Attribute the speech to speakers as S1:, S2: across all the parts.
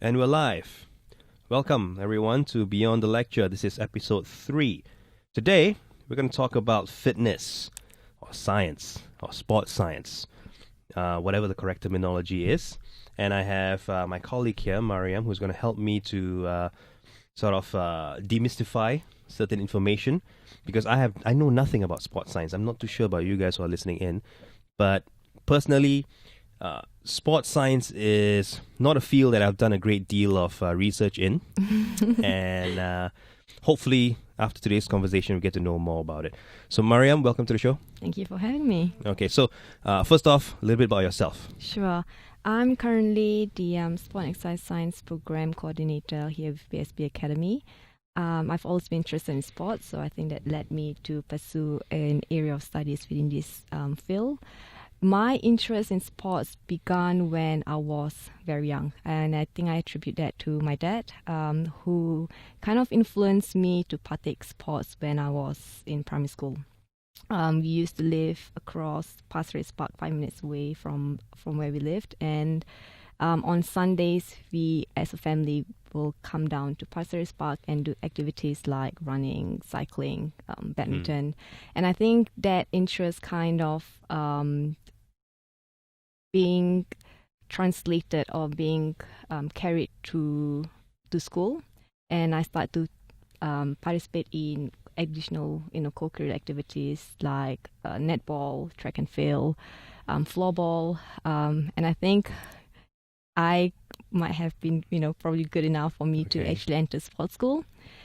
S1: And we're live. Welcome, everyone, to Beyond the Lecture. This is episode 3. Today, we're going to talk about fitness, or science, or sports science, whatever the correct terminology is. And I have my colleague here, Mariam, who's going to help me to demystify certain information, because I know nothing about sports science. I'm not too sure about you guys who are listening in, but personally, sports science is not a field that I've done a great deal of research in. And hopefully, after today's conversation, we get to know more about it. So, Mariam, welcome to the show.
S2: Thank you for having me.
S1: Okay, so first off, a little bit about yourself.
S2: Sure. I'm currently the Sport and Exercise Science Program Coordinator here with PSB Academy. I've always been interested in sports, so I think that led me to pursue an area of studies within this field. My interest in sports began when I was very young, and I think I attribute that to my dad, who kind of influenced me to partake sports when I was in primary school. We used to live across Pasir Ris Park, 5 minutes away from where we lived, and on Sundays, we as a family will come down to Pasir Ris Park and do activities like running, cycling, badminton. And I think that interest kind of being translated or being carried to school. And I started to participate in additional, co-curricular activities like netball, track and field, floorball. And I think I might have been, probably good enough for me to actually enter sports school.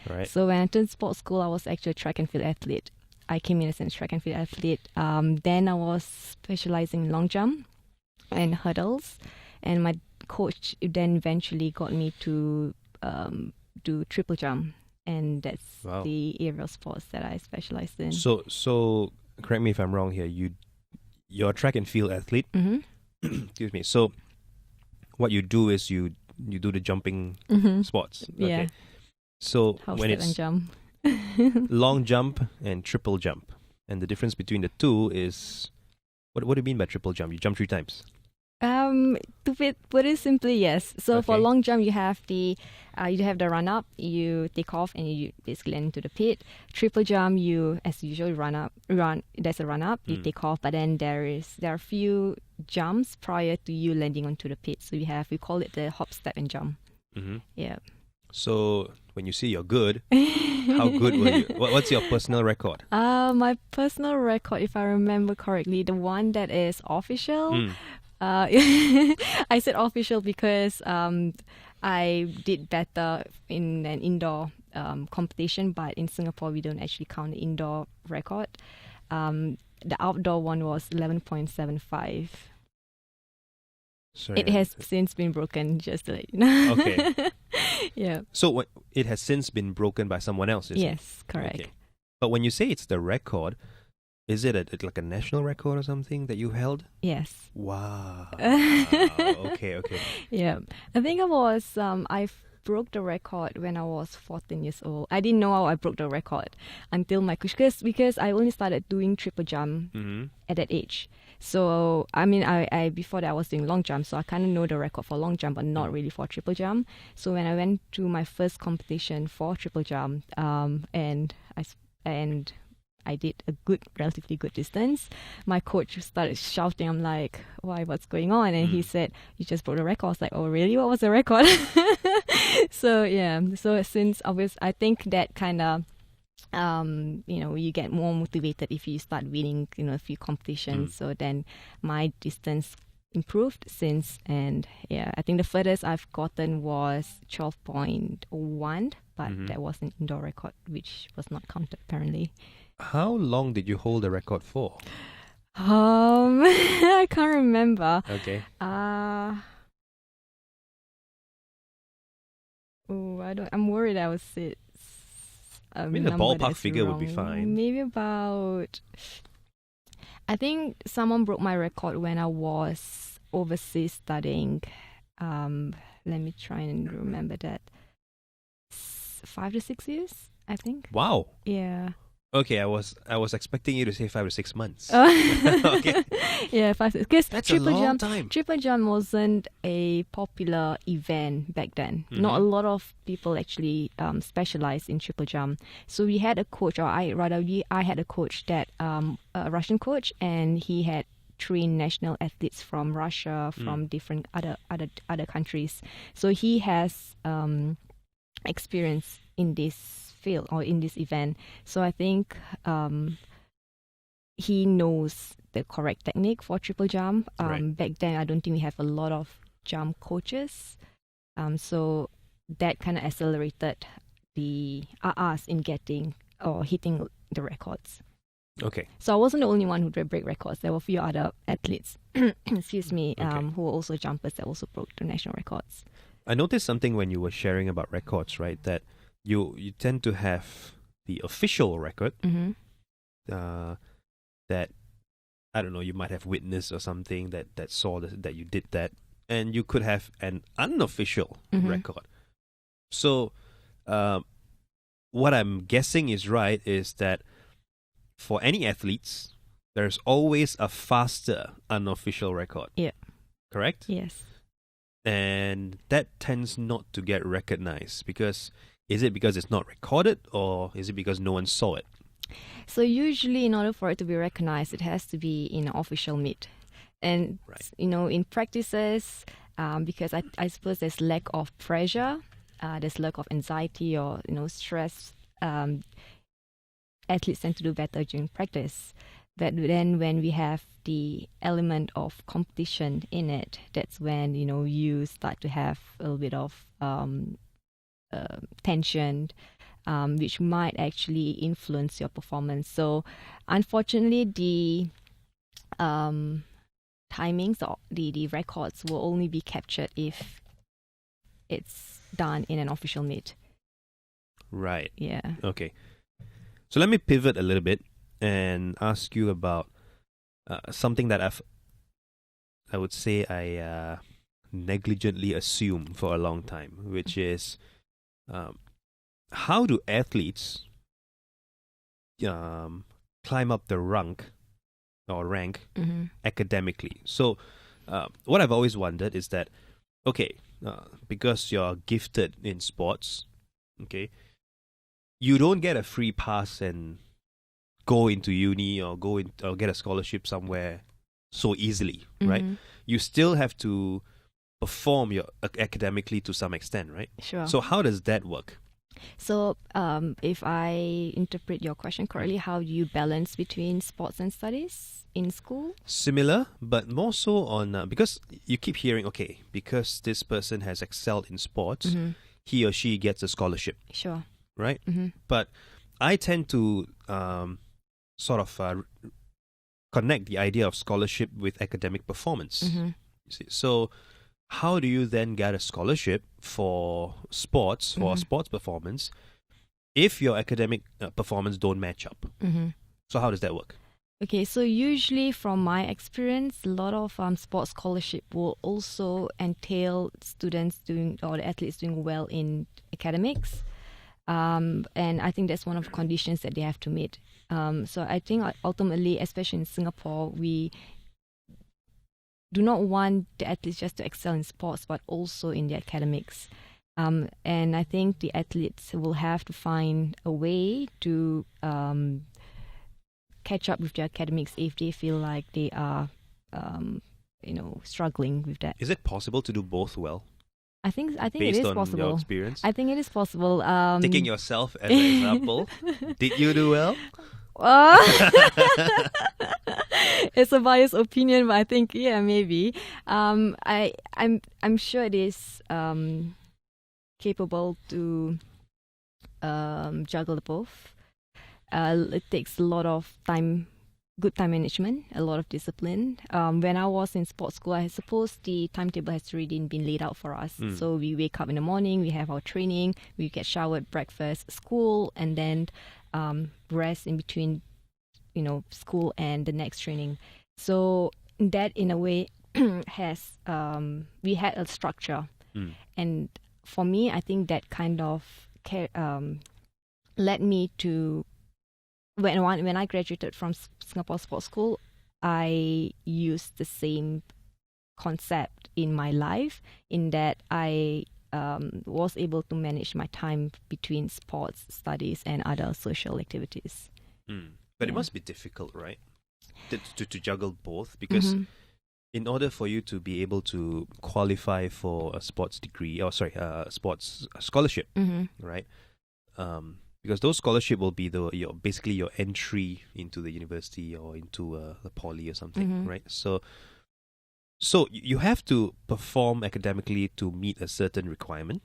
S1: Right.
S2: So when I entered sports school, I was actually a track and field athlete. I came in as a track and field athlete. Then I was specializing in long jump and hurdles. And my coach then eventually got me to do triple jump. And that's the area of sports that I specialized in.
S1: So correct me if I'm wrong here. You're a track and field athlete.
S2: Mm-hmm.
S1: Excuse me. So what you do is you do the jumping sports. Okay.
S2: Yeah.
S1: So
S2: Half
S1: when
S2: step
S1: it's
S2: and jump.
S1: long jump and triple jump, and the difference between the two is what do you mean by triple jump? You jump 3 times.
S2: To put it simply, yes. So for
S1: Okay.
S2: long jump, you have the run up, you take off, and you basically land into the pit. Triple jump, you as usual run. There's a run up, you take off, but then there are a few jumps prior to you landing onto the pit. So we call it the hop, step, and jump.
S1: Mm-hmm.
S2: Yeah.
S1: So when you say you're good, how good were you? What's your personal record?
S2: My personal record, if I remember correctly, the one that is official. I said official because I did better in an indoor competition, but in Singapore we don't actually count the indoor record. The outdoor one was 11.75.
S1: Sorry,
S2: It has since been broken, just to let you know.
S1: Okay.
S2: Yeah.
S1: So it has since been broken by someone else, is it?
S2: Yes, correct.
S1: Okay. But when you say it's the record, is it like a national record or something that you held?
S2: Yes.
S1: Wow. Okay.
S2: Yeah. I think I broke the record when I was 14 years old. I didn't know how I broke the record until my coach, because I only started doing triple jump at that age. So, I mean, I before that I was doing long jump, so I kind of know the record for long jump, but not really for triple jump. So when I went to my first competition for triple jump, and I did a relatively good distance, my coach started shouting. I'm like, why, what's going on? And he said, you just broke the record. I was like, oh, really? What was the record? So, yeah. So since I think that kind of, you get more motivated if you start winning, a few competitions. So then my distance improved since. And yeah, I think the furthest I've gotten was 12.1, but that was an indoor record, which was not counted apparently.
S1: How long did you hold the record for?
S2: I can't remember.
S1: Okay.
S2: I'm worried I would say
S1: I mean, the ballpark figure would be fine.
S2: Maybe about, I think someone broke my record when I was overseas studying. Let me try and remember that. 5 to 6 years, I think.
S1: Wow.
S2: Yeah.
S1: Okay, I was expecting you to say 5 to 6 months.
S2: Uh,
S1: Okay,
S2: yeah, 5 because
S1: that's a long time.
S2: triple jump wasn't a popular event back then. Not a
S1: Mhm.
S2: lot of people actually specialize in triple jump. So we had a coach, or I had a coach that a Russian coach, and he had trained national athletes from Russia, from different other countries. So he has experience in this field or in this event. So I think he knows the correct technique for triple jump.
S1: Right.
S2: Back then, I don't think we have a lot of jump coaches. So that kind of accelerated us in getting or hitting the records.
S1: Okay.
S2: So I wasn't the only one who did break records. There were a few other athletes, excuse me,
S1: Okay.
S2: who were also jumpers that also broke the national records.
S1: I noticed something when you were sharing about records, right? That you tend to have the official record
S2: Mm-hmm.
S1: That, I don't know, you might have witnessed or something that saw that you did that, and you could have an unofficial
S2: Mhm.
S1: record. So, what I'm guessing is right is that for any athletes, there's always a faster unofficial record.
S2: Yeah.
S1: Correct?
S2: Yes.
S1: And that tends not to get recognized because is it because it's not recorded or is it because no one saw it?
S2: So usually, in order for it to be recognized, it has to be in an official meet, and
S1: Right.
S2: in practices, because I suppose there's lack of pressure, there's lack of anxiety or stress. Athletes tend to do better during practice. But then when we have the element of competition in it, that's when you start to have a little bit of tension, which might actually influence your performance. So, unfortunately, the timings or the records will only be captured if it's done in an official meet.
S1: Right.
S2: Yeah.
S1: Okay. So let me pivot a little bit and ask you about something that I would say I negligently assumed for a long time, which is how do athletes climb up the rank
S2: Mm-hmm.
S1: academically? So what I've always wondered is that, okay, because you're gifted in sports, okay, you don't get a free pass and go into uni or or get a scholarship somewhere so easily, right?
S2: Mm-hmm.
S1: You still have to perform your academically to some extent, right?
S2: Sure.
S1: So how does that work?
S2: So, if I interpret your question correctly, how do you balance between sports and studies in school?
S1: Similar, but more so on because you keep hearing, okay, because this person has excelled in sports,
S2: Mm-hmm.
S1: he or she gets a scholarship,
S2: Sure.
S1: right?
S2: Mm-hmm.
S1: But I tend to sort of connect the idea of scholarship with academic performance.
S2: Mm-hmm.
S1: You see. So how do you then get a scholarship for sports, for
S2: Mhm.
S1: sports performance, if your academic performance don't match up?
S2: Mm-hmm.
S1: So how does that work?
S2: Okay, so usually from my experience, a lot of sports scholarship will also entail students doing or the athletes doing well in academics. And I think that's one of the conditions that they have to meet. So I think ultimately, especially in Singapore, we do not want the athletes just to excel in sports, but also in the academics. And I think the athletes will have to find a way to catch up with their academics if they feel like they are, struggling with that.
S1: Is it possible to do both well?
S2: I think it
S1: based
S2: is
S1: on your
S2: possible.
S1: experience?
S2: I think it is possible.
S1: Taking yourself as an example, did you do well?
S2: It's a biased opinion, but I think maybe. I'm sure it is capable to juggle the both. It takes a lot of time, good time management, a lot of discipline. When I was in sports school, I suppose the timetable has already been laid out for us.
S1: Mm.
S2: So we wake up in the morning, we have our training, we get showered, breakfast, school, and then rest in between, school and the next training. So that, in a way, has we had a structure, and for me, I think that kind of led me to when I graduated from Singapore Sports School, I used the same concept in my life, in that I was able to manage my time between sports, studies, and other social activities.
S1: But it must be difficult, right? To juggle both, because in order for you to be able to qualify for a sports degree, sports scholarship, right? Because those scholarship will be basically your entry into the university or into the poly or something, right? So you have to perform academically to meet a certain requirement,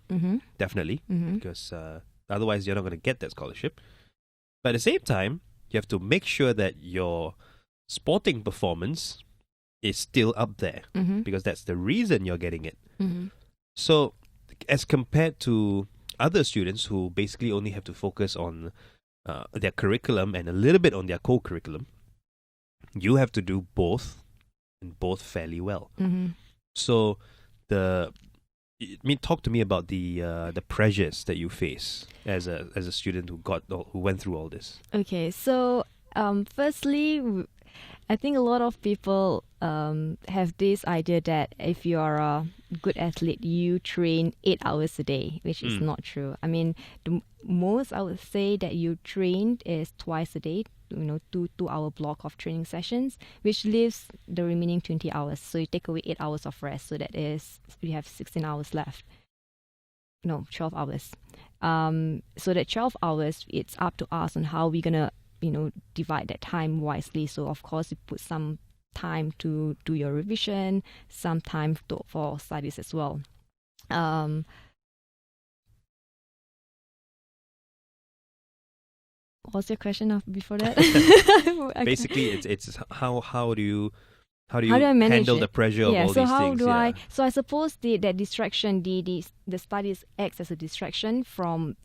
S1: definitely, because otherwise you're not going to get that scholarship. But at the same time, you have to make sure that your sporting performance is still up there, because that's the reason you're getting it. So as compared to other students who basically only have to focus on their curriculum and a little bit on their co-curriculum, you have to do both, and both fairly well. So talk to me about the pressures that you face as a student who went through all this.
S2: Okay, so firstly, I think a lot of people have this idea that if you are a good athlete, you train 8 hours a day, which is not true. I mean, the most I would say that you train is twice a day, 2-hour block of training sessions, which leaves the remaining 20 hours. So you take away 8 hours of rest. So that is, we have 16 hours left. No, 12 hours. So that 12 hours, it's up to us on how we're going to divide that time wisely. So of course you put some time to do your revision, some time for studies as well. What's your question before that?
S1: Basically, it's how do you
S2: I manage
S1: handle
S2: it?
S1: the pressure of all
S2: so
S1: these
S2: how
S1: things?
S2: do I? So I suppose that distraction, the studies acts as a distraction from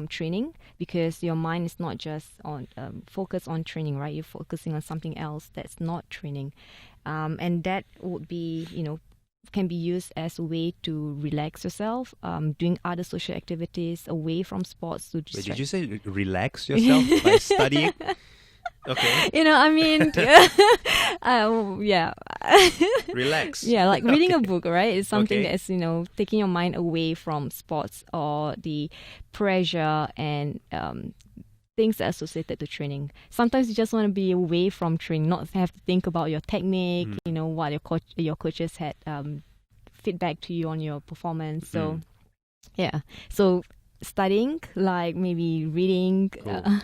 S2: training, because your mind is not just on focused on training, right? You're focusing on something else that's not training, and that would be can be used as a way to relax yourself, doing other social activities away from sports to distract.
S1: Wait, did you say relax yourself by studying? Okay.
S2: I mean, yeah.
S1: Relax.
S2: Yeah, like reading a book, right? It's something
S1: Okay.
S2: that's, taking your mind away from sports or the pressure and things that are associated to training. Sometimes you just want to be away from training, not have to think about your technique, what your coaches had feedback to you on your performance. So, yeah. So studying, like maybe reading,
S1: Cool.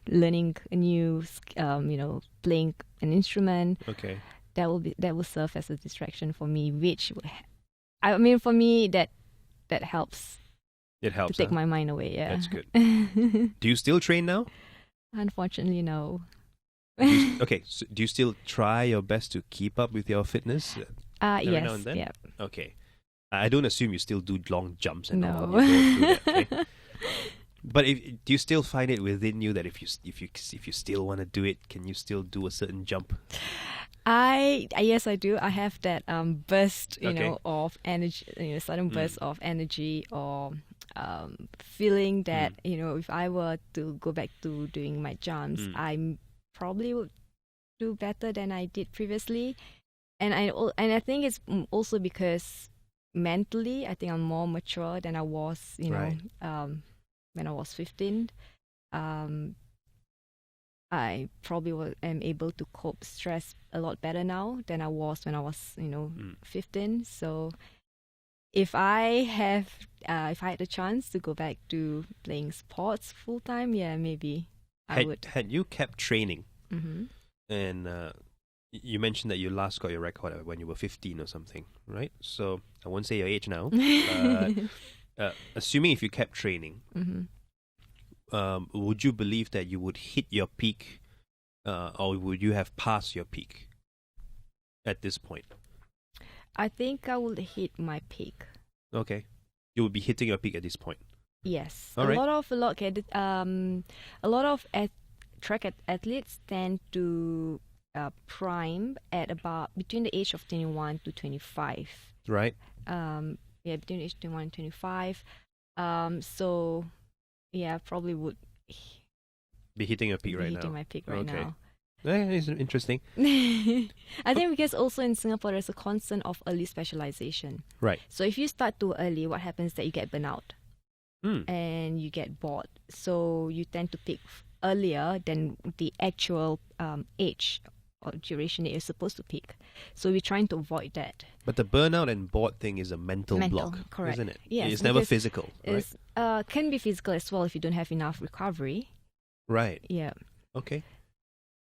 S2: learning a new, playing an instrument.
S1: Okay.
S2: That will serve as a distraction for me, which for me that helps.
S1: It helps.
S2: To take my mind away. Yeah,
S1: That's good. Do you still train now?
S2: Unfortunately, no.
S1: Okay. So do you still try your best to keep up with your fitness? Every
S2: Yes.
S1: now and then?
S2: Yeah.
S1: Okay. I don't assume you still do long jumps and all.
S2: No.
S1: You go through that, right? But do you still find it within you that if you still want to do it, can you still do a certain jump?
S2: Yes, I do. I have that burst,
S1: Okay.
S2: of energy, sudden burst of energy, or feeling that if I were to go back to doing my jumps, I probably would do better than I did previously, and I think it's also because mentally I think I'm more mature than I was,
S1: Right.
S2: when I was 15. I probably am able to cope stress a lot better now than I was when I was 15. So if I had the chance to go back to playing sports full time, yeah, maybe I would.
S1: Had you kept training,
S2: Mm-hmm.
S1: and you mentioned that you last got your record when you were 15 or something, right? So I won't say your age now. Assuming if you kept training, would you believe that you would hit your peak, or would you have passed your peak at this point?
S2: I think I would hit my peak.
S1: Okay, you would be hitting your peak at this point.
S2: Yes,
S1: All right.
S2: a lot of track athletes tend to prime at about between the age of 21 to 25.
S1: Right.
S2: Between the age of 21 and 25. So yeah, probably would
S1: Be hitting your peak right now.
S2: Hitting my peak right now.
S1: Yeah, it's interesting.
S2: I think because also in Singapore there's a concern of early specialization.
S1: Right.
S2: So if you start too early, what happens is that you get burnout and you get bored. So you tend to peak earlier than the actual age or duration that you're supposed to peak. So we're trying to avoid that.
S1: But the burnout and bored thing is a mental block,
S2: correct.
S1: isn't it?
S2: Yes,
S1: it's never physical, right?
S2: It's, can be physical as well if you don't have enough recovery.
S1: Right.
S2: Yeah.
S1: Okay.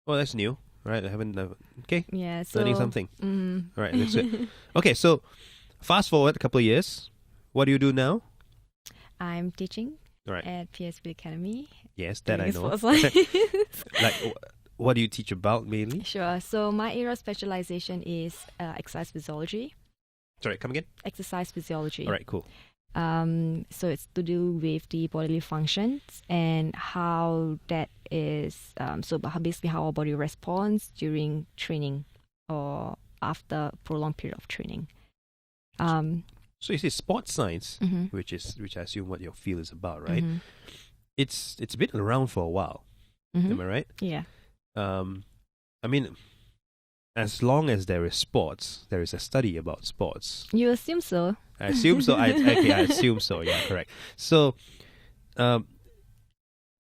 S1: Well, that's new, right? I haven't. Okay.
S2: Yeah. So,
S1: learning something. All right. That's it. Okay. So, fast forward a couple of years. What do you do now?
S2: I'm teaching
S1: Right.
S2: at PSB Academy.
S1: Yes, that I know. Like, what do you teach about mainly?
S2: Sure. So my area of specialization is exercise physiology.
S1: Sorry, come again?
S2: Exercise physiology.
S1: All right, cool.
S2: So it's to do with the bodily functions and how that is, basically how our body responds during training or after a prolonged period of training.
S1: So you see sports science, which I assume what your field is about, right? It's been around for a while. Am I right?
S2: Yeah.
S1: I mean, as long as there is sports, there is a study about sports.
S2: You assume so?
S1: I assume so. I assume so. Yeah, correct. So,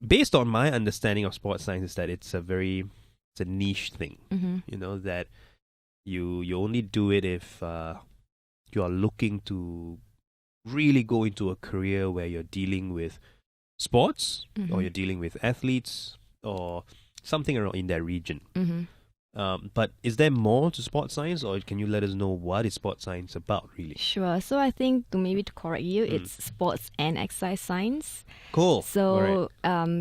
S1: based on my understanding of sports science, is that it's a niche thing. You know, that you only do it if you are looking to really go into a career where you're dealing with sports or you're dealing with athletes or something around in that region. But is there more to sports science, or can you let us know what is sports science about, really?
S2: Sure. So I think to correct you, it's sports and exercise science.
S1: Cool.
S2: So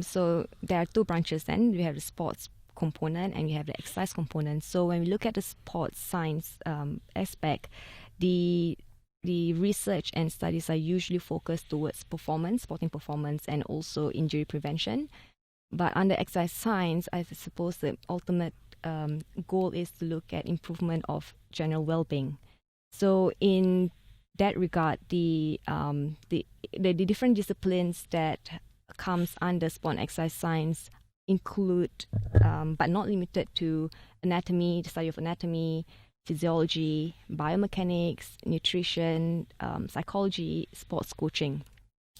S2: so there are two branches then. We have the sports component and we have the exercise component. So when we look at the sports science aspect, the research and studies are usually focused towards sporting performance, and also injury prevention. But under exercise science, I suppose the ultimate goal is to look at improvement of general well-being. So in that regard, the different disciplines that comes under sport and exercise science include, but not limited to, anatomy, the study of anatomy, physiology, biomechanics, nutrition, psychology, sports coaching.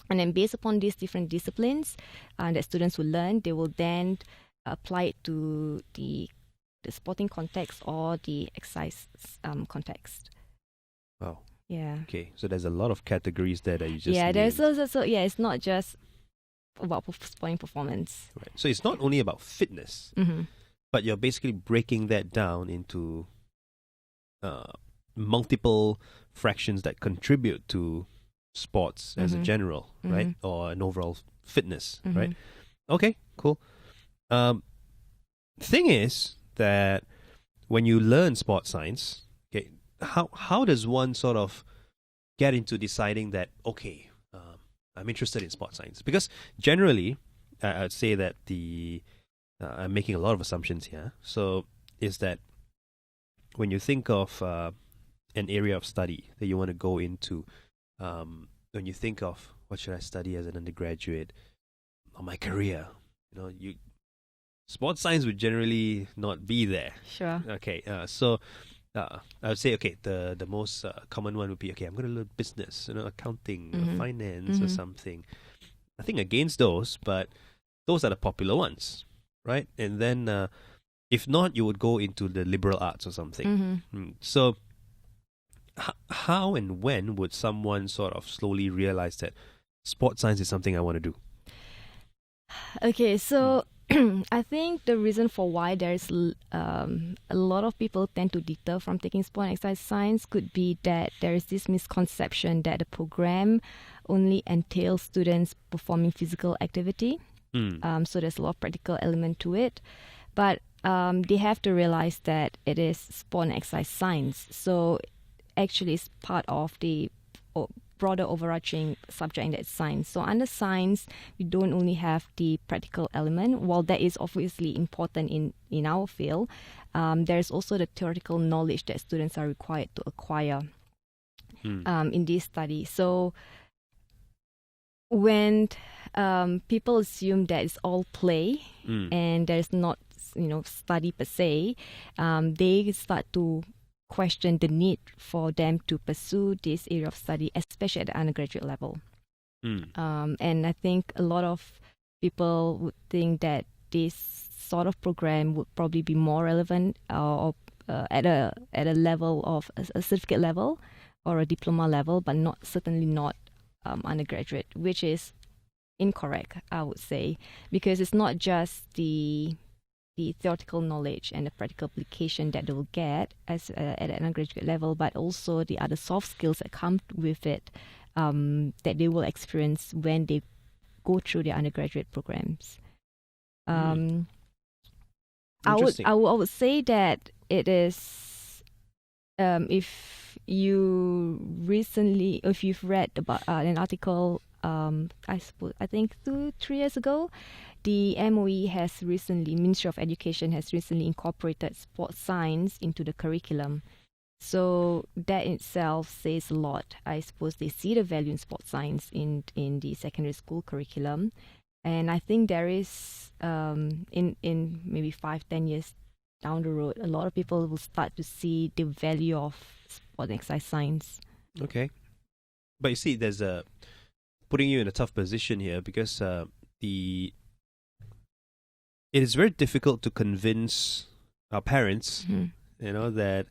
S2: And then based upon these different disciplines that students will learn, they will then apply it to the sporting context or the exercise context.
S1: Wow.
S2: Yeah.
S1: Okay, so there's a lot of categories there that you just
S2: there's also it's not just about sporting performance.
S1: Right. So it's not only about fitness, but you're basically breaking that down into multiple fractions that contribute to sports as a general, right? Or an overall fitness, right? Okay, cool. Thing is that when you learn sports science, okay, how does one sort of get into deciding that, okay, I'm interested in sports science? Because generally, I'd say that I'm making a lot of assumptions here. So is that when you think of an area of study that you want to go into, when you think of what should I study as an undergraduate or my career, sports science would generally not be there.
S2: Sure.
S1: Okay. So I would say, okay, the most common one would be, okay, I'm going to learn business, accounting, or finance, or something. Nothing against those, but those are the popular ones, right? And then if not, you would go into the liberal arts or something. So how and when would someone sort of slowly realize that sports science is something I want to do?
S2: Okay, so I think the reason for why there's a lot of people tend to deter from taking sport and exercise science could be that there is this misconception that the program only entails students performing physical activity. So there's a lot of practical element to it. But they have to realize that it is sport and exercise science. So actually it's part of the broader overarching subject, and that's science. So under science, we don't only have the practical element. While that is obviously important in our field, there's also the theoretical knowledge that students are required to acquire in this study. So when people assume that it's all play and there's not, study per se. They start to question the need for them to pursue this area of study, especially at the undergraduate level. And I think a lot of people would think that this sort of program would probably be more relevant or at a level of a certificate level or a diploma level, but certainly not undergraduate, which is incorrect, I would say, because it's not just the theoretical knowledge and the practical application that they will get as at an undergraduate level, but also the other soft skills that come with it that they will experience when they go through their undergraduate programs. I would say that it is if you've read about an article, I think 2-3 years ago, the Ministry of Education has recently incorporated sports science into the curriculum. So that itself says a lot. I suppose they see the value in sports science in the secondary school curriculum. And I think there is, in maybe 5-10 years down the road, a lot of people will start to see the value of sport and exercise science.
S1: Okay. But you see, there's putting you in a tough position here because it is very difficult to convince our parents, that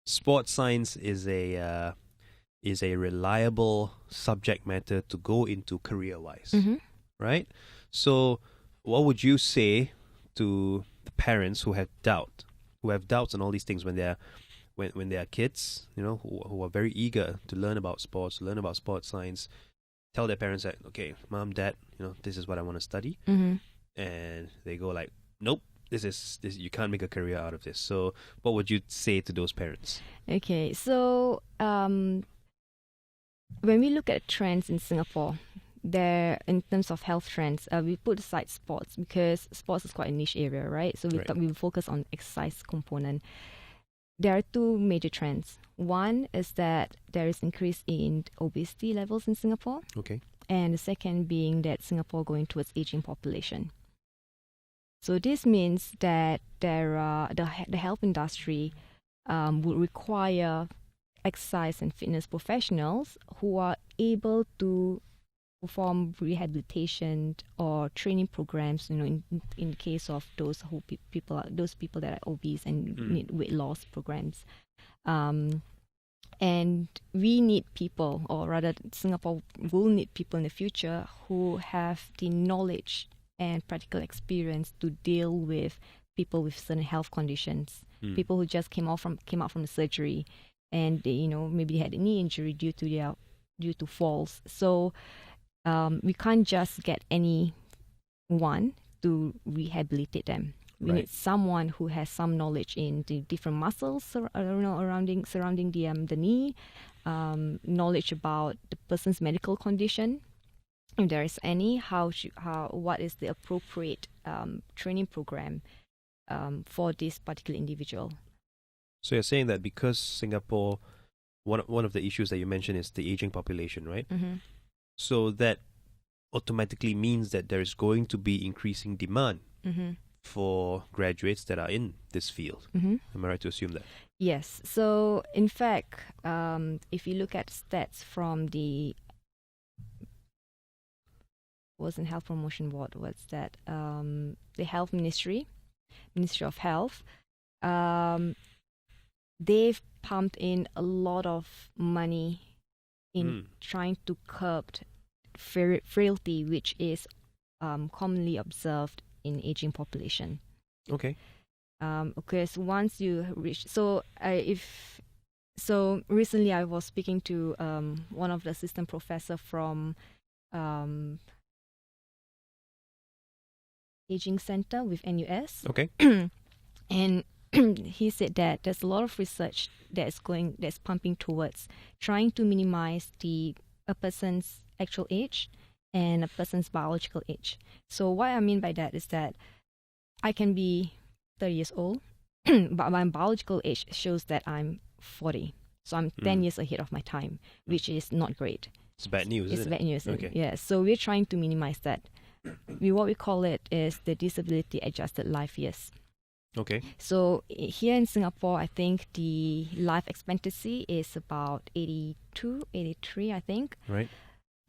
S1: sports science is a reliable subject matter to go into career-wise, right? So, what would you say to the parents who have doubts on all these things when they are kids, who are very eager to learn about sports, learn about sports science? Tell their parents that, okay, mom, dad, this is what I want to study, and they go like, nope, this you can't make a career out of this. So, what would you say to those parents?
S2: Okay, so when we look at trends in Singapore, in terms of health trends, we put aside sports because sports is quite a niche area, right? So we focus on exercise component. There are two major trends. One is that there is increase in obesity levels in Singapore.
S1: Okay.
S2: And the second being that Singapore going towards aging population. So this means that the health industry would require exercise and fitness professionals who are able to perform rehabilitation or training programs, in case of those people that are obese and need weight loss programs. And we need people, or rather Singapore will need people in the future who have the knowledge and practical experience to deal with people with certain health conditions, people who just came out from the surgery and they, maybe had a knee injury due to falls. So we can't just get anyone to rehabilitate them. We need someone who has some knowledge in the different muscles surrounding the knee, knowledge about the person's medical condition, if there is any, what is the appropriate training program for this particular individual.
S1: So you're saying that because Singapore, one of the issues that you mentioned is the aging population, right? So that automatically means that there is going to be increasing demand for graduates that are in this field. Am I right to assume that?
S2: Yes. So in fact, if you look at stats from the wasn't Health Promotion Board, what's that? The Health Ministry of Health. They've pumped in a lot of money in trying to curb frailty, which is commonly observed in aging population.
S1: Okay.
S2: Because once you reach, recently I was speaking to one of the assistant professor from Aging Center with NUS.
S1: Okay.
S2: And he said that there's a lot of research that's pumping towards trying to minimize a person's actual age and a person's biological age. So what I mean by that is that I can be 30 years old, but my biological age shows that I'm 40. So I'm 10 years ahead of my time, which is not great.
S1: It's bad news,
S2: It's
S1: isn't
S2: bad
S1: it?
S2: news.
S1: Okay.
S2: Yeah, so we're trying to minimize that. What we call it is the disability adjusted life years.
S1: Okay.
S2: So here in Singapore, I think the life expectancy is about 82, 83, I think.
S1: Right.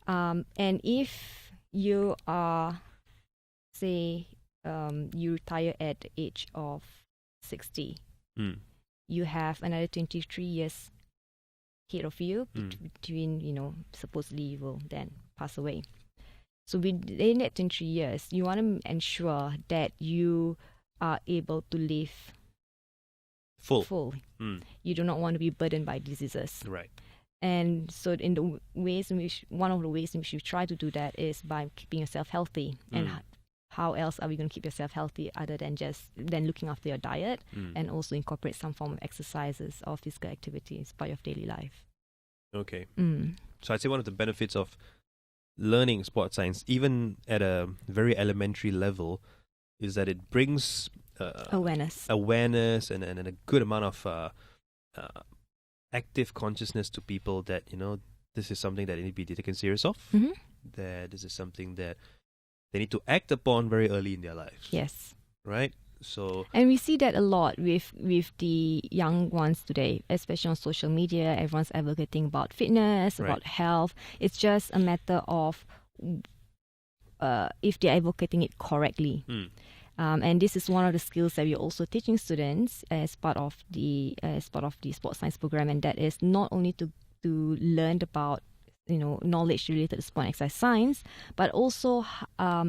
S2: And if you are, say, you retire at the age of 60, you have another 23 years ahead of you between, supposedly you will then pass away. So within that 23 years, you want to ensure that you are able to live full. You do not want to be burdened by diseases.
S1: Right.
S2: And so in the ways in which, one of the ways in which you try to do that is by keeping yourself healthy. And how else are we going to keep yourself healthy other than looking after your diet and also incorporate some form of exercises or physical activity as part of daily life.
S1: Okay. So I'd say one of the benefits of learning sports science, even at a very elementary level, is that it brings awareness and a good amount of active consciousness to people that, this is something that they need to be taken serious of, that this is something that they need to act upon very early in their lives.
S2: Yes.
S1: Right? So,
S2: and we see that a lot with the young ones today, especially on social media. Everyone's advocating about fitness, about health. It's just a matter of if they're advocating it correctly. And this is one of the skills that we're also teaching students as part of the sports science program, and that is not only to learn about knowledge related to sport and exercise science, but also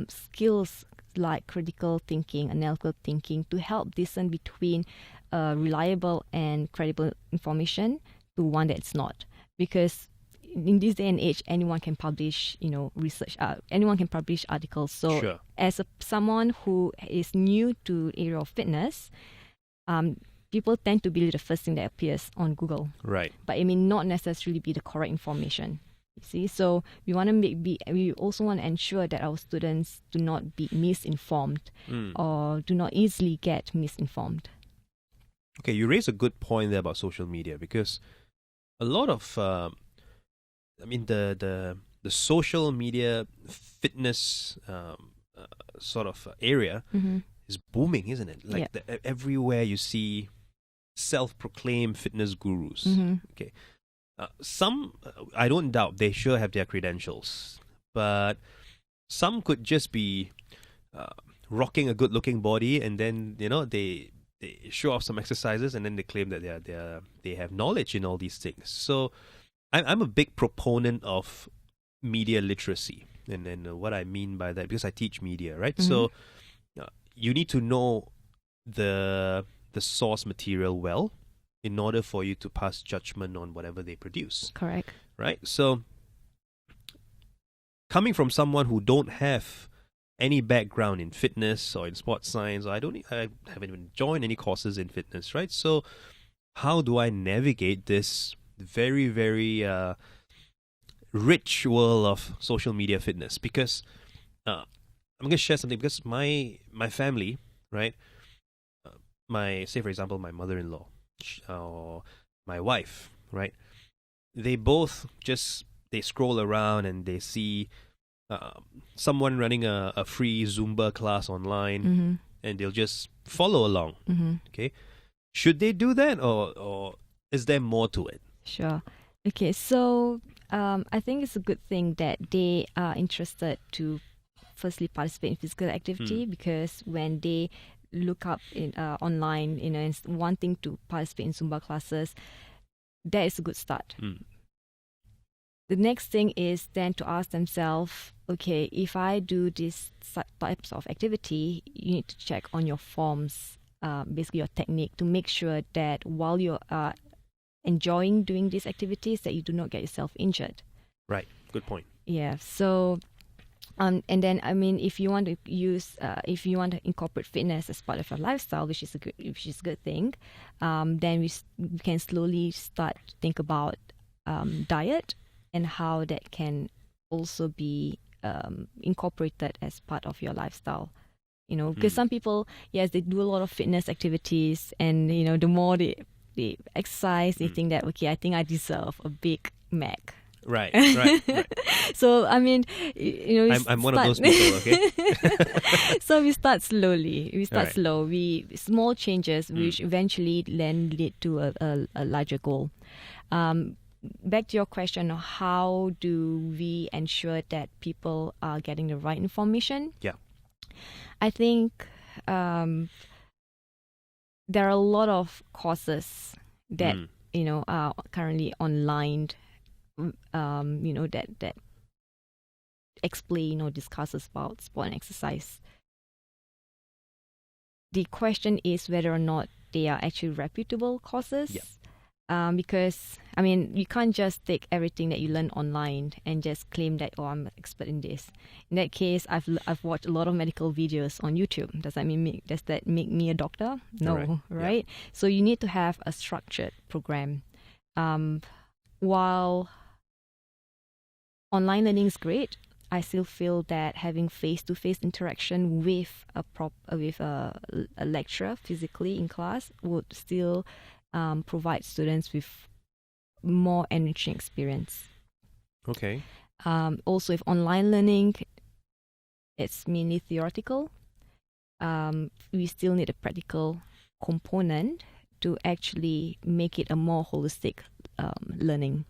S2: skills like critical thinking, analytical thinking, to help discern between reliable and credible information to one that's not. Because in this day and age, anyone can publish, research. Anyone can publish articles. So, as someone who is new to the area of fitness, people tend to believe the first thing that appears on Google.
S1: Right.
S2: But it may not necessarily be the correct information. You see, so we also want to ensure that our students do not be misinformed or do not easily get misinformed.
S1: Okay, you raise a good point there about social media, because a lot of the social media fitness sort of area is booming, isn't it? Like everywhere you see self-proclaimed fitness gurus. Okay. Some, I don't doubt, they sure have their credentials, but some could just be rocking a good-looking body, and then they show off some exercises, and then they claim that they have knowledge in all these things. So I'm a big proponent of media literacy, and what I mean by that, because I teach media, right? So you need to know the source material well, in order for you to pass judgment on whatever they produce.
S2: Correct.
S1: Right? So, coming from someone who don't have any background in fitness or in sports science, or I haven't even joined any courses in fitness, right? So, how do I navigate this very, very rich world of social media fitness? Because I'm going to share something, because my family, right? Say for example, my mother-in-law, or my wife, right? They both they scroll around and they see someone running a free Zumba class online, and they'll just follow along. Okay, should they do that, or is there more to it?
S2: Sure. Okay, so I think it's a good thing that they are interested to firstly participate in physical activity, because when they look up in online, and wanting to participate in Zumba classes, that is a good start. The next thing is then to ask themselves, okay, if I do these types of activity, you need to check on your forms, basically your technique, to make sure that while you are enjoying doing these activities, that you do not get yourself injured.
S1: Right. Good point.
S2: Yeah. So and then, if you want to incorporate fitness as part of your lifestyle, which is a good thing, then we can slowly start to think about diet and how that can also be incorporated as part of your lifestyle. Because some people, yes, they do a lot of fitness activities, and the more they exercise, they think that, okay, I think I deserve a Big Mac.
S1: Right, right, right.
S2: So I mean, you know,
S1: I'm one of those people, okay?
S2: So we start slowly. We start
S1: Alright.
S2: slow. We small changes, which eventually then lead to a larger goal. Back to your question, how do we ensure that people are getting the right information?
S1: Yeah.
S2: I think there are a lot of courses that you know are currently online. You know that explain or discusses about sport and exercise. The question is whether or not they are actually reputable courses.
S1: Yeah.
S2: Because I mean, you can't just take everything that you learn online and just claim that, oh, I'm an expert in this. In that case, I've watched a lot of medical videos on YouTube. Does that make me a doctor? No, right?
S1: Yeah.
S2: So you need to have a structured program. While online learning is great, I still feel that having face-to-face interaction with a lecturer physically in class would still provide students with more enriching experience.
S1: Okay.
S2: Also, if online learning, it's mainly theoretical, we still need a practical component to actually make it a more holistic learning.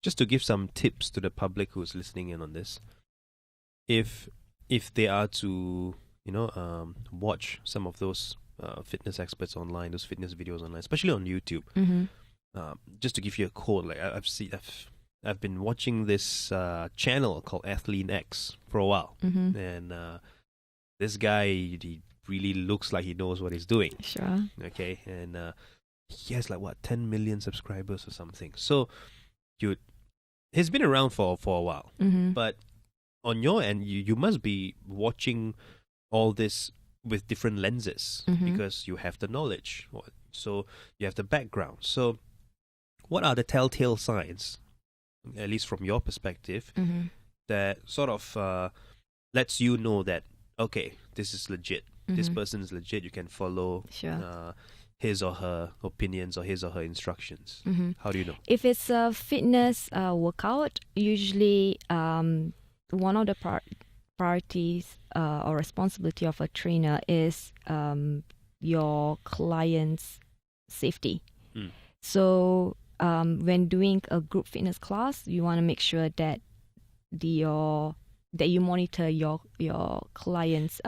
S1: Just to give some tips to the public who's listening in on this, if they are to watch some of those fitness experts online, those fitness videos online, especially on YouTube. Just to give you a quote, like I've been watching this channel called Athlete X for a while, and this guy, he really looks like he knows what he's doing.
S2: Sure.
S1: Okay, and he has 10 million subscribers or something. So he's been around for a while, but on your end, you must be watching all this with different lenses because you have the knowledge, so you have the background. So what are the telltale signs, at least from your perspective, that sort of lets you know that, okay, this is legit, this person is legit, you can follow his or her opinions or his or her instructions? How do you know?
S2: If it's a fitness workout, usually one of the priorities or responsibility of a trainer is your client's safety. So when doing a group fitness class, you want to make sure that you monitor your client's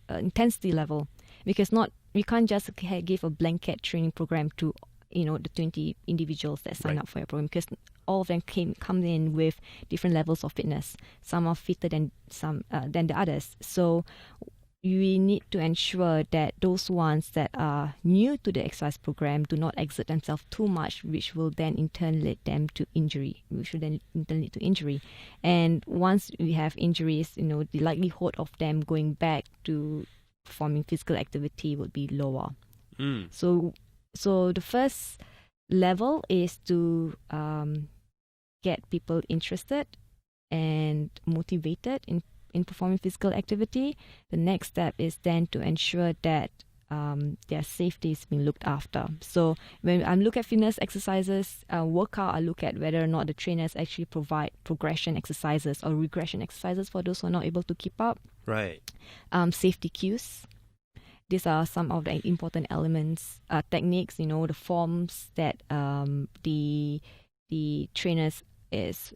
S2: intensity level, because you can't just give a blanket training program to the 20 individuals that sign up for your program, because all of them come in with different levels of fitness. Some are fitter than the others. So you need to ensure that those ones that are new to the exercise program do not exert themselves too much, which will then in turn lead them to injury. And once we have injuries, the likelihood of them going back to performing physical activity would be lower. So the first level is to get people interested and motivated in performing physical activity. The next step is then to ensure that their safety is being looked after. So when I look at fitness exercises, workout, I look at whether or not the trainers actually provide progression exercises or regression exercises for those who are not able to keep up.
S1: Right.
S2: Safety cues. These are some of the important elements, techniques, the forms that the trainers is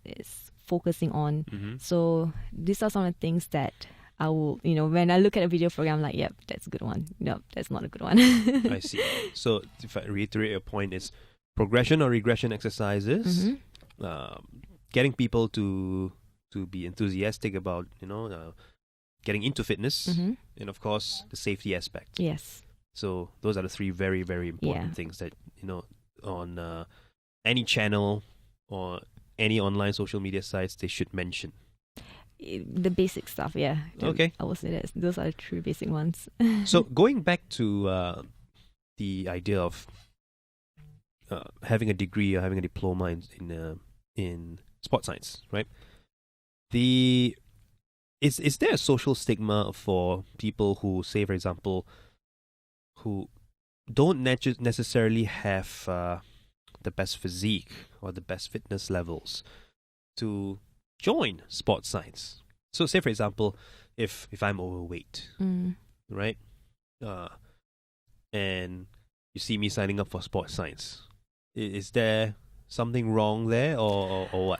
S2: focusing on. So these are some of the things that I will, when I look at a video program, I'm like, yep, that's a good one. Nope, that's not a good one.
S1: I see. So if I reiterate your point, is progression or regression exercises, getting people to be enthusiastic about, getting into fitness, and of course the safety aspect.
S2: Yes.
S1: So those are the three very, very important things that, on any channel or any online social media sites, they should mention.
S2: The basic stuff, yeah.
S1: Okay.
S2: I will say that those are the three basic ones.
S1: So going back to the idea of having a degree or having a diploma in sports science, right? Is there a social stigma for people who, say, for example, who don't necessarily have the best physique or the best fitness levels? to join sports science? So, say for example, if I'm overweight, right, and you see me signing up for sports science, is there something wrong there, or what?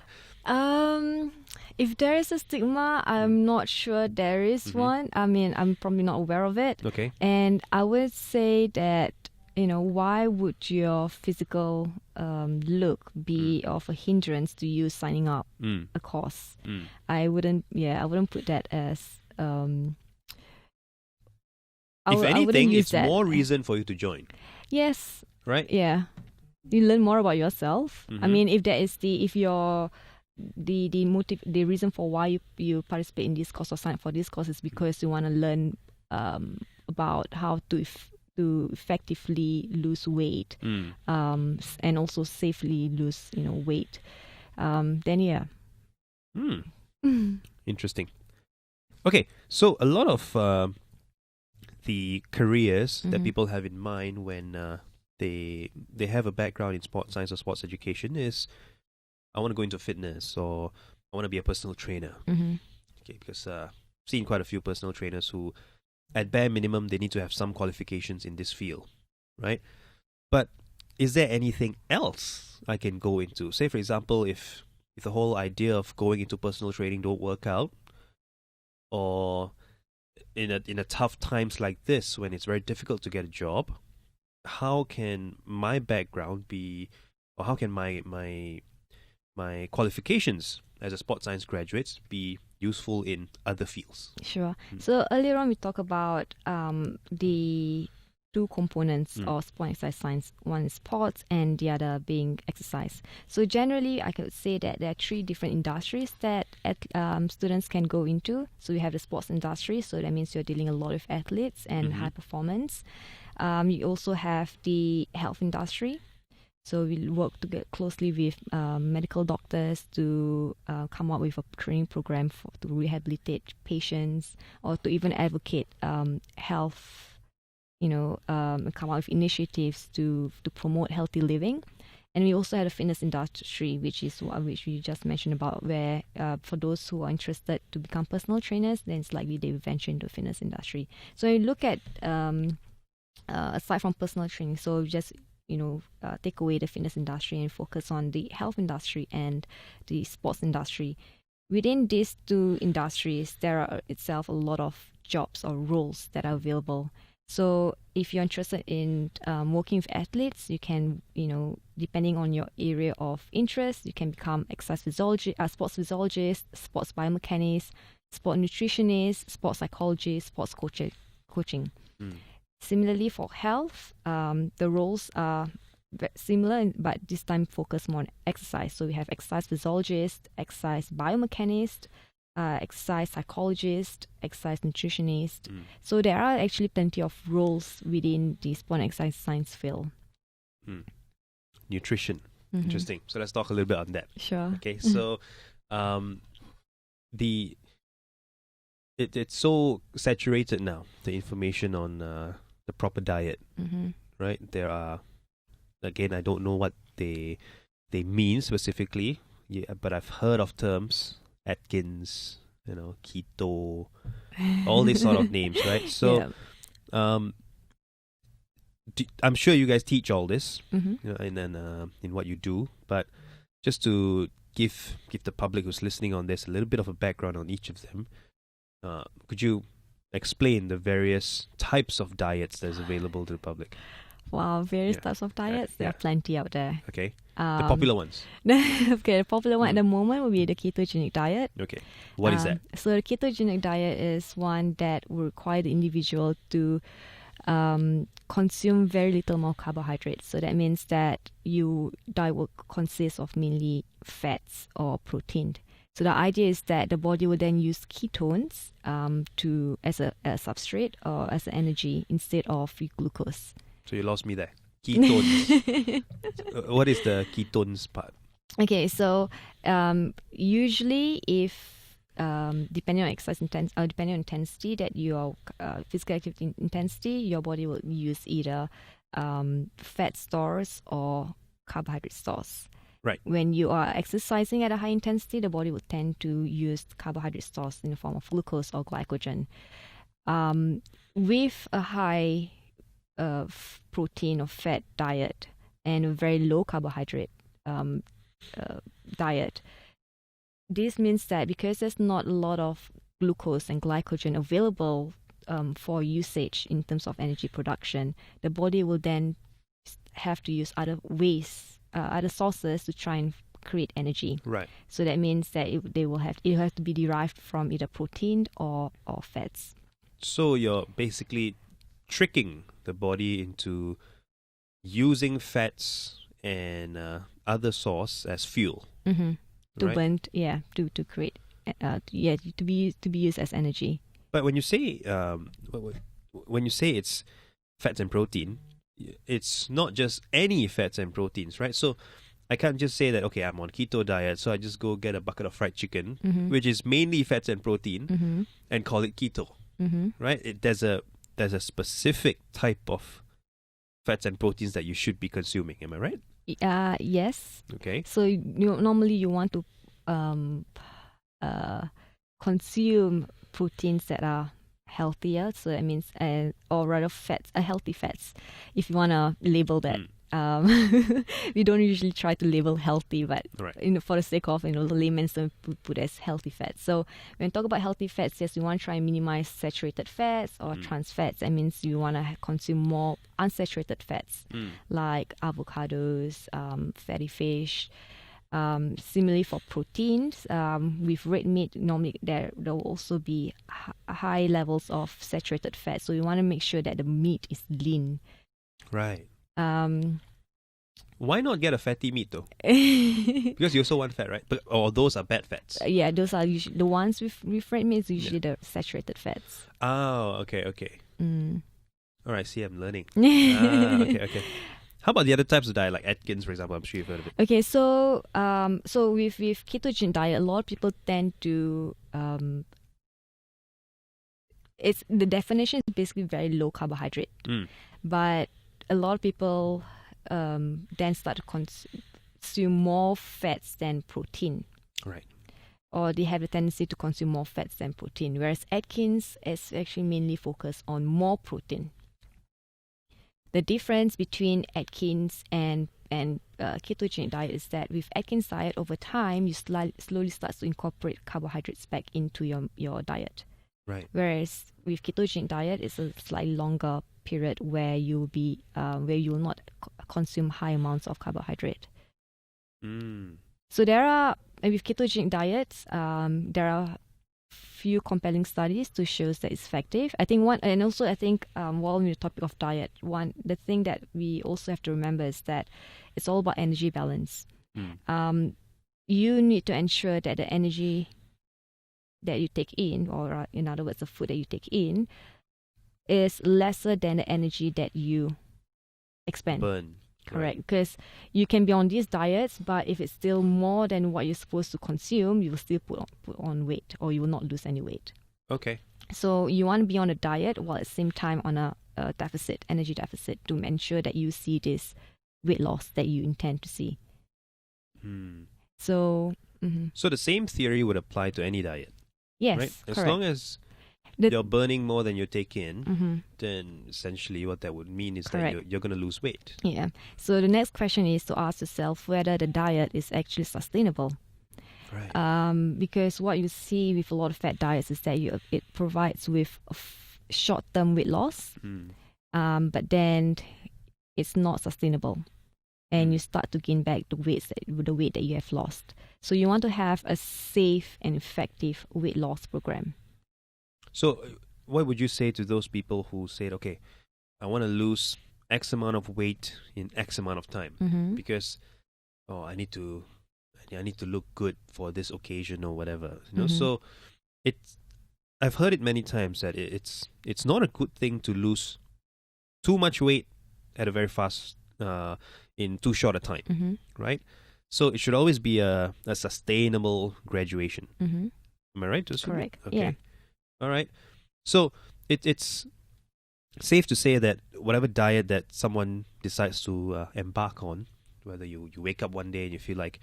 S2: If there is a stigma, I'm not sure there is one. I mean, I'm probably not aware of it.
S1: Okay.
S2: And I would say that, why would your physical look be of a hindrance to you signing up a course? I wouldn't put that as.
S1: If anything, it's more reason for you to join.
S2: Yes.
S1: Right?
S2: Yeah. You learn more about yourself. I mean, if that is the reason for why you participate in this course or sign up for this course is because you want to learn about how to effectively lose weight, and also safely lose weight. Then yeah.
S1: Interesting. Okay, so a lot of the careers that people have in mind when they have a background in sports science or sports education is, I want to go into fitness, or I want to be a personal trainer. Okay, because I've seen quite a few personal trainers who, at bare minimum, they need to have some qualifications in this field, right? But is there anything else I can go into? Say, for example, if the whole idea of going into personal training don't work out, or in a tough times like this when it's very difficult to get a job, how can my background be, or how can my qualifications as a sports science graduate be useful in other fields?
S2: Sure. So earlier on we talked about the two components of sport exercise science. One is sports and the other being exercise. So generally I could say that there are three different industries that students can go into. So we have the sports industry, so that means you're dealing a lot with athletes and high performance. You also have the health industry. So we work to get closely with medical doctors to come up with a training program to rehabilitate patients, or to even advocate health, come out with initiatives to promote healthy living. And we also have the fitness industry, which we just mentioned about, where for those who are interested to become personal trainers, then it's likely they will venture into the fitness industry. So when you look at aside from personal training, so just take away the fitness industry and focus on the health industry and the sports industry. Within these two industries, there are itself a lot of jobs or roles that are available. So if you're interested in working with athletes, you can, depending on your area of interest, you can become exercise physiologist, sports physiologist, sports biomechanist, sport nutritionist, sports psychologist, sports coaching. Similarly, for health, the roles are similar, but this time focus more on exercise. So we have exercise physiologist, exercise biomechanist, exercise psychologist, exercise nutritionist. So there are actually plenty of roles within the sport and exercise science field.
S1: Nutrition. Interesting. So let's talk a little bit on that.
S2: Sure.
S1: Okay, so it's so saturated now, the information on the proper diet, right? There are, again, I don't know what they mean specifically, but I've heard of terms, Atkins, keto, all these sort of names, right? So, I'm sure you guys teach all this, and then in what you do, but just to give the public who's listening on this a little bit of a background on each of them, could you explain the various types of diets that's available to the public?
S2: Wow, various types of diets. There are plenty out there.
S1: Okay. The popular ones.
S2: Okay, the popular one at the moment will be the ketogenic diet.
S1: Okay. What is that?
S2: So the ketogenic diet is one that will require the individual to consume very little more carbohydrates. So that means that your diet will consist of mainly fats or protein. So the idea is that the body will then use ketones as a substrate or as an energy instead of glucose. So
S1: you lost me there. Ketones. What is the ketones part?
S2: Okay, so usually if depending on exercise depending on intensity that your physical activity intensity, your body will use either fat stores or carbohydrate stores.
S1: Right.
S2: When you are exercising at a high intensity, the body will tend to use carbohydrate stores in the form of glucose or glycogen. With a high protein or fat diet and a very low carbohydrate diet, this means that because there's not a lot of glucose and glycogen available for usage in terms of energy production, the body will then have to use other ways, other sources to try and create energy.
S1: Right.
S2: So that means that it will have to be derived from either protein or fats.
S1: So you're basically tricking the body into using fats and other source as fuel.
S2: Mm-hmm. To
S1: right?
S2: burn, to create, to be used as energy.
S1: But when you say it's fats and protein, it's not just any fats and proteins, right? So I can't just say that, okay, I'm on keto diet, so I just go get a bucket of fried chicken,
S2: Mm-hmm.
S1: which is mainly fats and protein,
S2: Mm-hmm.
S1: and call it keto,
S2: Mm-hmm.
S1: right? There's a specific type of fats and proteins that you should be consuming. Am I right?
S2: Yes.
S1: Okay.
S2: So normally you want to consume proteins that are healthier. So that means, or rather fats, healthy fats, if you want to label that. We don't usually try to label healthy, but
S1: Right.
S2: For the sake of the layman's term, put as healthy fats. So when we talk about healthy fats, yes, we want to try and minimize saturated fats or trans fats. That means you want to consume more unsaturated fats like avocados, fatty fish. Similarly for proteins, with red meat, normally there will also be high levels of saturated fat. So you want to make sure that the meat is lean.
S1: Right. Why not get a fatty meat though? Because you also want fat, right? Or those are bad fats.
S2: Yeah, those are usually the ones with red meat is usually the saturated fats.
S1: Oh, okay.
S2: Mm.
S1: All right, see, I'm learning. Okay. How about the other types of diet, like Atkins, for example? I'm sure you've heard of it.
S2: Okay, so with ketogenic diet, a lot of people tend to it's the definition is basically very low carbohydrate, but a lot of people then start to consume more fats than protein.
S1: Right.
S2: Or they have a tendency to consume more fats than protein, whereas Atkins is actually mainly focused on more protein. The difference between Atkins and ketogenic diet is that with Atkins diet, over time, you slowly start to incorporate carbohydrates back into your diet.
S1: Right.
S2: Whereas with ketogenic diet, it's a slightly longer period where you will not consume high amounts of carbohydrate. So with ketogenic diets, there are few compelling studies to show that it's effective. I think while on the topic of diet, the thing that we also have to remember is that it's all about energy balance. You need to ensure that the energy that you take in, or in other words, the food that you take in, is lesser than the energy that you expend.
S1: Burn.
S2: Correct, because you can be on these diets, but if it's still more than what you're supposed to consume, you will still put on weight, or you will not lose any weight.
S1: Okay.
S2: So you want to be on a diet while at the same time on a energy deficit, to ensure that you see this weight loss that you intend to see. So
S1: the same theory would apply to any diet.
S2: Yes,
S1: right? As
S2: correct.
S1: long as you're burning more than you take in, then essentially what that would mean is
S2: Correct.
S1: that you're going to lose weight.
S2: Yeah. So the next question is to ask yourself whether the diet is actually sustainable.
S1: Right.
S2: Because what you see with a lot of fat diets is that it provides with short-term weight loss, but then it's not sustainable, and you start to gain back the weight that you have lost. So you want to have a safe and effective weight loss program. So
S1: what would you say to those people who said, okay, I want to lose X amount of weight in X amount of time because I need to look good for this occasion or whatever. So I've heard it many times that it's not a good thing to lose too much weight at a very fast in too short a time, right? So it should always be a sustainable graduation. Am I right to assume?
S2: Correct.
S1: Okay.
S2: Yeah.
S1: All right. So it's safe to say that whatever diet that someone decides to embark on, whether you wake up one day and you feel like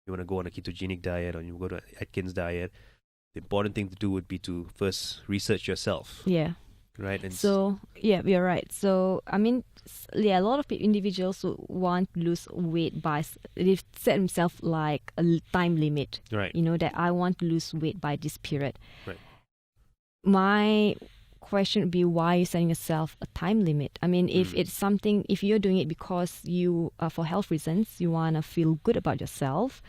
S1: you want to go on a ketogenic diet or you go to Atkins diet, the important thing to do would be to first research yourself.
S2: Yeah.
S1: Right. And
S2: So, yeah, you're right. So, I mean, a lot of individuals who want to lose weight they've set themselves like a time limit.
S1: right.
S2: You know, that I want to lose weight by this period.
S1: Right.
S2: My question would be, why are you setting yourself a time limit? I mean, if it's something, if you're doing it because you, for health reasons, you want to feel good about yourself,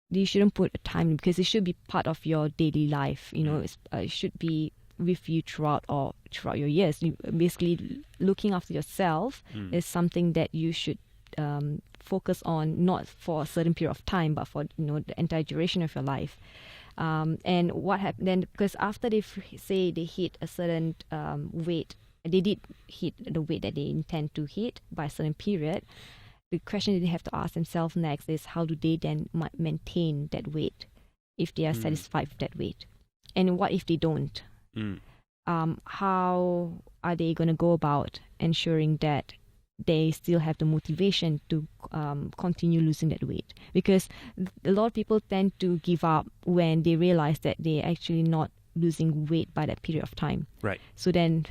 S2: you shouldn't put a time limit, because it should be part of your daily life. You know, it should be with you throughout your years. Basically, looking after yourself is something that you should focus on, not for a certain period of time, but for the entire duration of your life. And what happened then? Because after they hit a certain weight, they did hit the weight that they intend to hit by a certain period. The question that they have to ask themselves next is, how do they then maintain that weight if they are satisfied with that weight? And what if they don't? How are they going to go about ensuring that they still have the motivation to continue losing that weight? Because a lot of people tend to give up when they realize that they're actually not losing weight by that period of time.
S1: Right.
S2: So then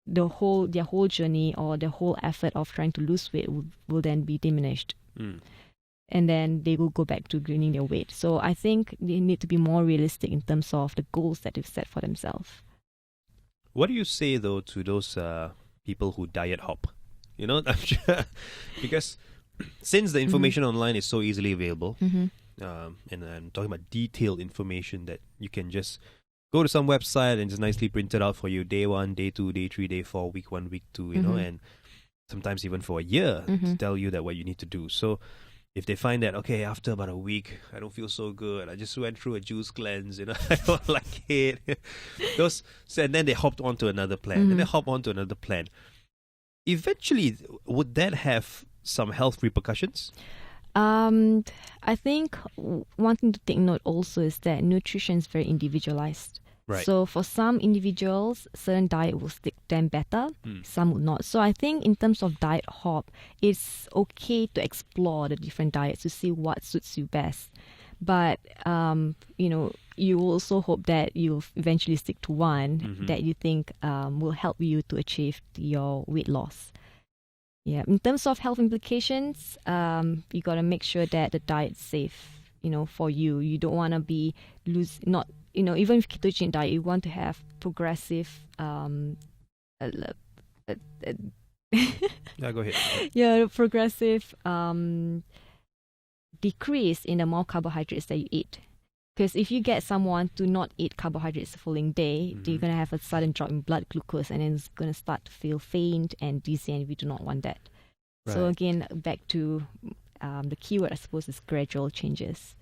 S2: their whole journey or the whole effort of trying to lose weight will then be diminished. And then they will go back to gaining their weight. So I think they need to be more realistic in terms of the goals that they've set for themselves.
S1: What do you say, though, to those people who diet hop? You know, I'm sure, because since the information online is so easily available, and I'm talking about detailed information that you can just go to some website and just nicely print it out for you, day 1, day 2, day 3, day 4, week 1, week 2, you know, and sometimes even for a year to tell you that what you need to do. So if they find that, okay, after about a week, I don't feel so good, I just went through a juice cleanse, you know, I don't like it. And then they hopped onto another plan, and they hop onto another plan. Eventually, would that have some health repercussions?
S2: I think one thing to take note also is that nutrition is very individualized.
S1: Right.
S2: So for some individuals, certain diet will stick them better, some will not. So I think in terms of diet hop, it's okay to explore the different diets to see what suits you best. But, you also hope that you'll eventually stick to one that you think will help you to achieve your weight loss. Yeah. In terms of health implications, you got to make sure that the diet's safe, for you. You don't want to be even with ketogenic diet, you want to have progressive
S1: Yeah, go ahead.
S2: Yeah, progressive decrease in the amount of carbohydrates that you eat. Because if you get someone to not eat carbohydrates the following day, you're going to have a sudden drop in blood glucose, and then it's going to start to feel faint and dizzy, and we do not want that. Right. So again, back to the keyword, I suppose, is gradual changes.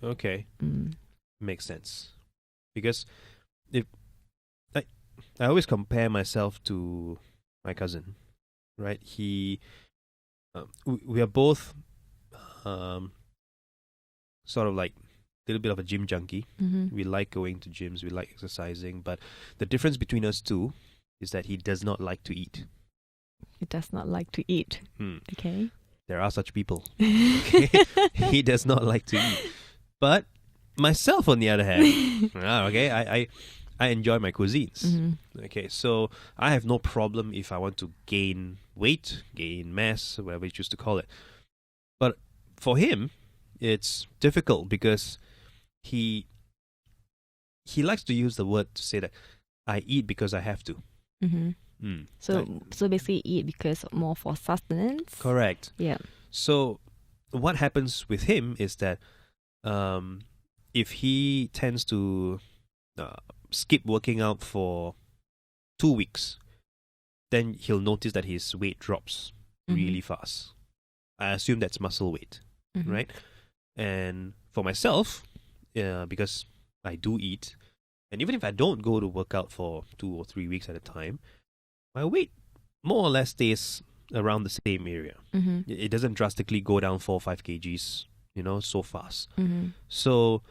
S1: Okay. Makes sense. Because I always compare myself to my cousin, right? We are both sort of like a little bit of a gym junkie. We like going to gyms, we like exercising, but the difference between us two is that he does not like to eat.
S2: He does not like to eat. Okay.
S1: There are such people. Okay? He does not like to eat. But myself, on the other hand, okay, I enjoy my cuisines. Okay, so I have no problem if I want to gain weight, gain mass, whatever you choose to call it. But for him, it's difficult because he likes to use the word to say that I eat because I have to.
S2: So basically eat because more for sustenance.
S1: Correct.
S2: Yeah.
S1: So what happens with him is that if he tends to skip working out for 2 weeks, then he'll notice that his weight drops really fast. I assume that's muscle weight, right? And for myself, because I do eat, and even if I don't go to work out for 2 or 3 weeks at a time, my weight more or less stays around the same area. It doesn't drastically go down 4 or 5 kgs, so fast. So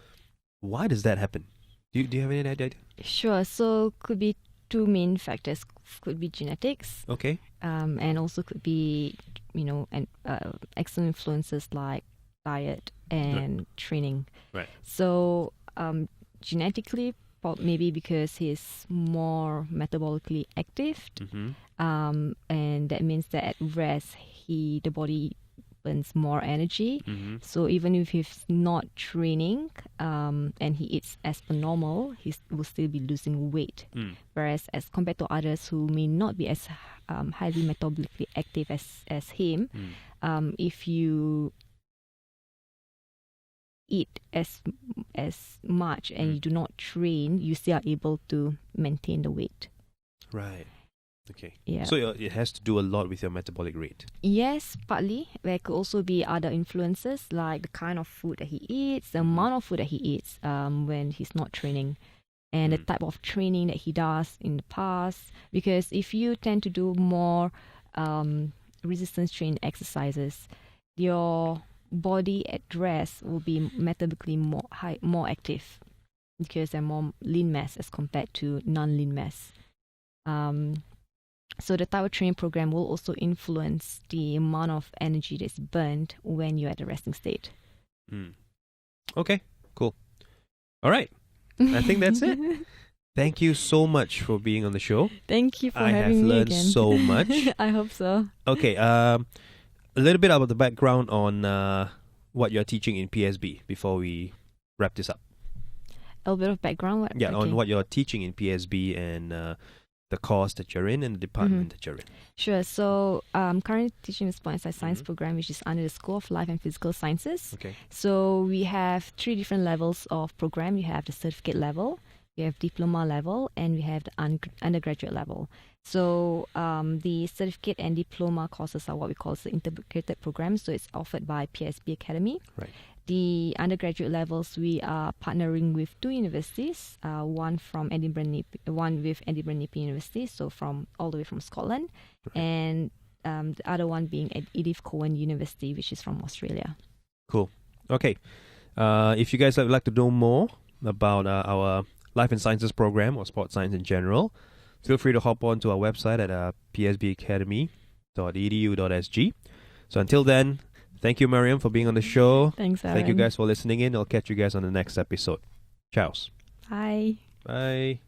S1: why does that happen? Do you have any idea?
S2: Sure. So could be 2 main factors. Could be genetics.
S1: Okay.
S2: And also could be and external influences like diet and training.
S1: Right.
S2: So genetically, maybe because he's more metabolically active, and that means that at rest, the body burns more energy. So even if he's not training and he eats as per normal, he will still be losing weight. Whereas as compared to others who may not be as highly metabolically active as him, if you eat as much and you do not train, you still are able to maintain the weight.
S1: Right. Okay.
S2: Yeah.
S1: So it has to do a lot with your metabolic rate.
S2: Yes, partly. There could also be other influences like the kind of food that he eats, the amount of food that he eats when he's not training, and the type of training that he does in the past. Because if you tend to do more resistance training exercises, your body at rest will be metabolically more active because they're more lean mass as compared to non-lean mass. So the type of training program will also influence the amount of energy that's burned when you're at the resting state.
S1: Okay, cool. All right. I think that's it. Thank you so much for being on the show.
S2: Thank you for having me again.
S1: I have learned so much.
S2: I hope so.
S1: Okay, a little bit about the background on what you're teaching in PSB before we wrap this up.
S2: A little bit of background?
S1: On what you're teaching in PSB and the course that you're in and the department that you're in.
S2: Sure. So currently teaching the Sport and Exercise Science program, which is under the School of Life and Physical Sciences.
S1: Okay.
S2: So we have 3 different levels of program. You have the certificate level, you have diploma level, and we have the undergraduate level. So the certificate and diploma courses are what we call the integrated program. So it's offered by PSB Academy.
S1: Right.
S2: The undergraduate levels, we are partnering with 2 universities, one with Edinburgh Napier University, so all the way from Scotland, and the other one being at Edith Cowan University, which is from Australia.
S1: Cool. Okay. If you guys would like to know more about our Life and Sciences program or sports science in general, feel free to hop on to our website at psbacademy.edu.sg. So until then, thank you, Mariam, for being on the show.
S2: Thanks, Aaron.
S1: Thank you guys for listening in. I'll catch you guys on the next episode. Ciao.
S2: Bye.
S1: Bye.